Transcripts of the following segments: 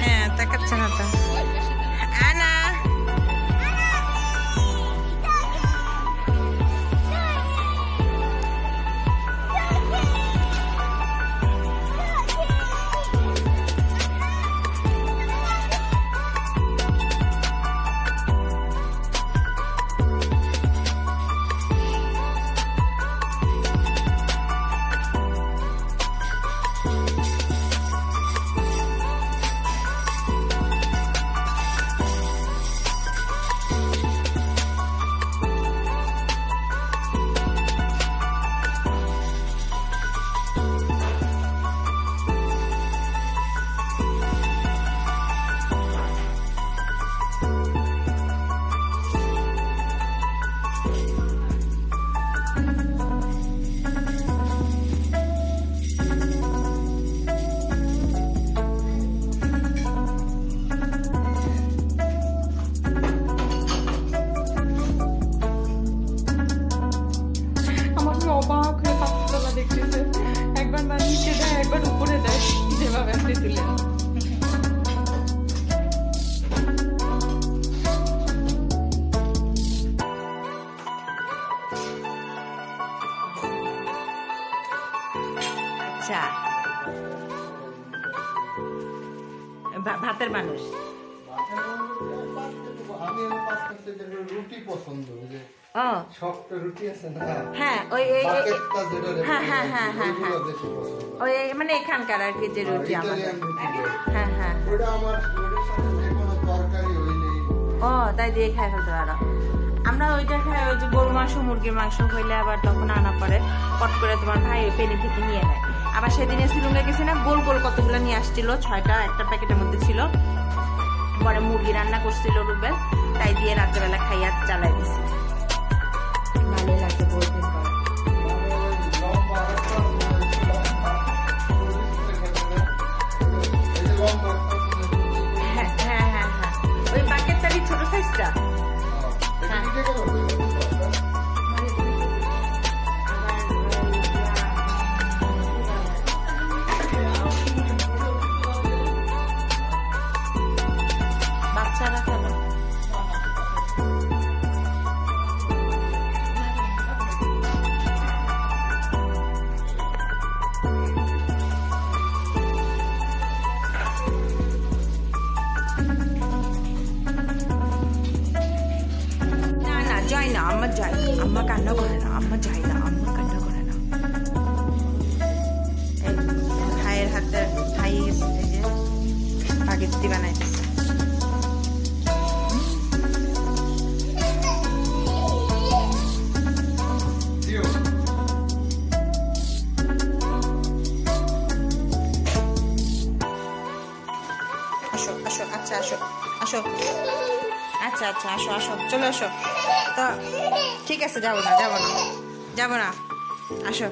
হ্যাঁ তাকাচ্ছে না তো আনা অবাক হয়ে পাখিতলা দেখতেছে একবার না নিচে দেয় একবার উপরে দেয় যেভাবে আপনি তুলে আচ্ছা ভাতের মানুষ রুটি পছন্দ শক্ত রুটি আছে না হ্যাঁ ওই হ্যাঁ হ্যাঁ হ্যাঁ হ্যাঁ হ্যাঁ ওই মানে এখানকার আর কি যে রুটি আমাদের হ্যাঁ হ্যাঁ ওটা আমার কোনো তরকারি হইলে ও তাই দিয়ে খাই ফেলতে পারো আমরা ওইটা খাই ওই যে গরু মাংস মুরগির মাংস হইলে আবার তখন আনা পরে পট করে তোমার ভাই ওই পেনি থেকে নিয়ে নেয় আবার সেদিনে সিলুঙ্গে গেছি না গোল গোল কতগুলো নিয়ে আসছিল 6টা একটা প্যাকেটের মধ্যে ছিল পরে মুরগি রান্না করছিল রুবেল তাই দিয়ে রাত্রেবেলা খাইয়া চালাই দিছি ভালোই লাগছে বহুদিন পরে হ্যাঁ হ্যাঁ হ্যাঁ হ্যাঁ ওই বাকেট তালি ছোট সাইজটা বাচ্চারা খেলো না আম্মা যাই আম্মা কান্না করে না আম্মা যাই না আম্মা কান্না করে না ভাইয়ের হাতে ভাই এই যে পাগেত্তি বানাইতেছে আসো আসো আচ্ছা আসো আসো আচ্ছা আচ্ছা আসো আসো চলে আসো তো ঠিক আছে যাবো না যাবো না যাবো না আসো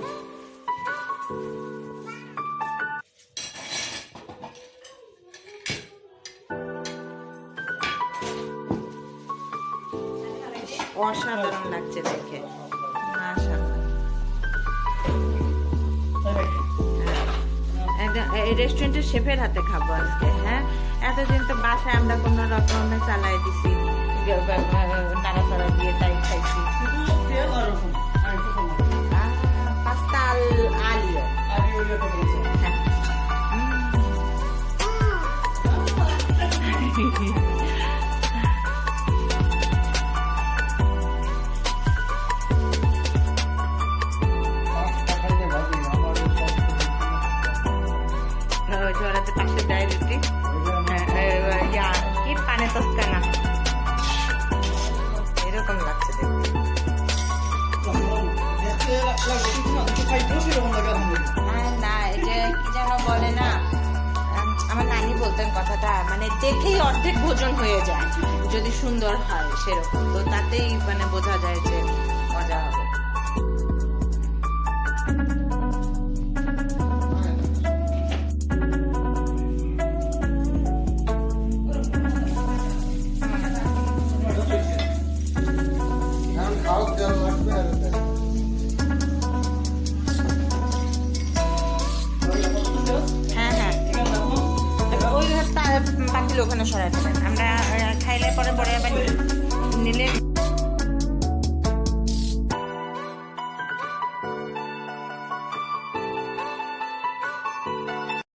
অসাধারণ লাগছে দেখে এই রেস্টুরেন্টের শেফের হাতে খাবো আজকে হ্যাঁ এতদিন তো বাসায় আমরা কোনো রকমে চালাই দিছি নাড়াচাড়া দিয়ে তাই খাইছি পাস্তা আলিও পাশে দেয় রুটি কি পানে তস্কানা এরকম লাগছে না এটা কি যেন বলে না আমার নানি বলতেন কথাটা মানে দেখেই অর্ধেক ভোজন হয়ে যায় যদি সুন্দর হয় সেরকম তো তাতেই মানে বোঝা যায় যে মজা হবে ওখানে সরাই দেবেন। আমরা খাইলে পরে বড় নিলে